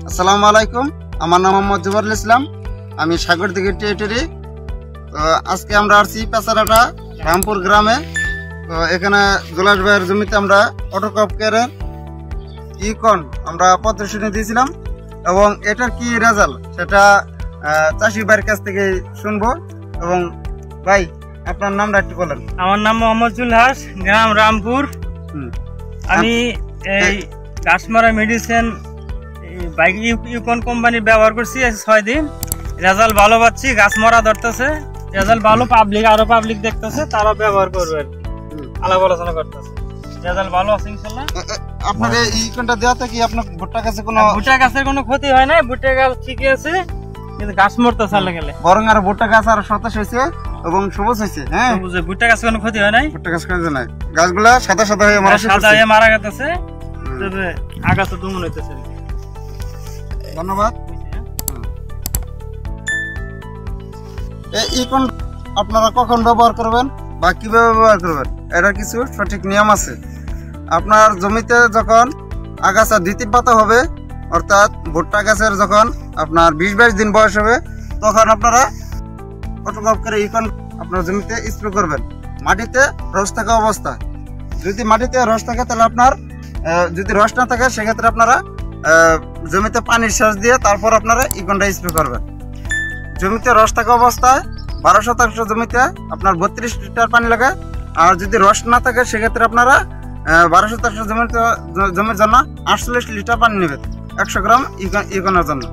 আসসালামু আলাইকুম, আমার নাম মোহাম্মদ জুবারুল ইসলাম, আমি সাগরদিঘি টেরিটরি। তো আজকে আমরা আসছি পেছারাটা রামপুর গ্রামে। তো এখানে জুলাস ভাইয়ের জমিতে আমরা অটোক্রপ কেয়ারের ইকন আমরা প্রদর্শনী দিয়েছিলাম এবং এটার কি রেজাল্ট সেটা চাষি ভাইয়ের কাছ থেকে শুনবো। এবং ভাই, আপনার নামটা একটু বলেন। আমার নাম মোহাম্মদ জুলহাস, গ্রাম রামপুর। আমি এই গাছমারা মেডিসিন বাইক ইউকন কোম্পানি ব্যবহার করছি 6 দিন। রেজাল্ট ভালো পাচ্ছি, গাছ মরা ধরতেছে, রেজাল্ট ভালো। পাবলিক দেখতেছে, তারা ব্যবহার করবে আর কি, আলাপ আলোচনা করতেছে। রেজাল্ট ভালো আছে ইনশাআল্লাহ। আপনার এই ইকনটা দেওয়াতে কি আপনার ভুট্টা গাছে ভুট্টা গাছের কোনো ক্ষতি হয় না? ভুট্টা গাছ ঠিকই আছে, কিন্তু গাছ মরতে চালে গেলে বরং আর ভুট্টা গাছ আর সতেজ হয়েছে এবং সবুজ হয়েছে। হ্যাঁ, ভুট্টা গাছে কোনো ক্ষতি হয় নাই, ভুট্টা গাছ ক্ষতি নাই, গাছগুলা সাদা সাদা হয়ে মারা গেছে। তবে আগাছা দুমন হইতেছে। ধন্যবাদ। এই ইকন আপনারা কখন ব্যবহার করবেন বা কিভাবে ব্যবহার করবেন, এটা কিছু সঠিক নিয়ম আছে। আপনার জমিতে যখন আগাছা দ্বিতীয় পাতা হবে, অর্থাৎ ভুট্টা গাছের যখন আপনার 20-22 দিন বয়স হবে, তখন আপনারা অটোক্রপ করে ইকন আপনার জমিতে স্প্রে করবেন। মাটিতে রস থাকা অবস্থা, যদি মাটিতে রস থাকে তাহলে আপনার, যদি রস না থাকে সেক্ষেত্রে আপনারা জমিতে পানির সেচ দিয়ে তারপর আপনারা ইকনটা স্প্রে করবেন। জমিতে রস থাকা অবস্থায় 12% জমিতে আপনার 32 লিটার পানি লাগে। আর যদি রস না থাকে সেক্ষেত্রে আপনারা 12% জমির জন্য 48 লিটার পানি নেবেন 100 গ্রাম ইকনের জন্য।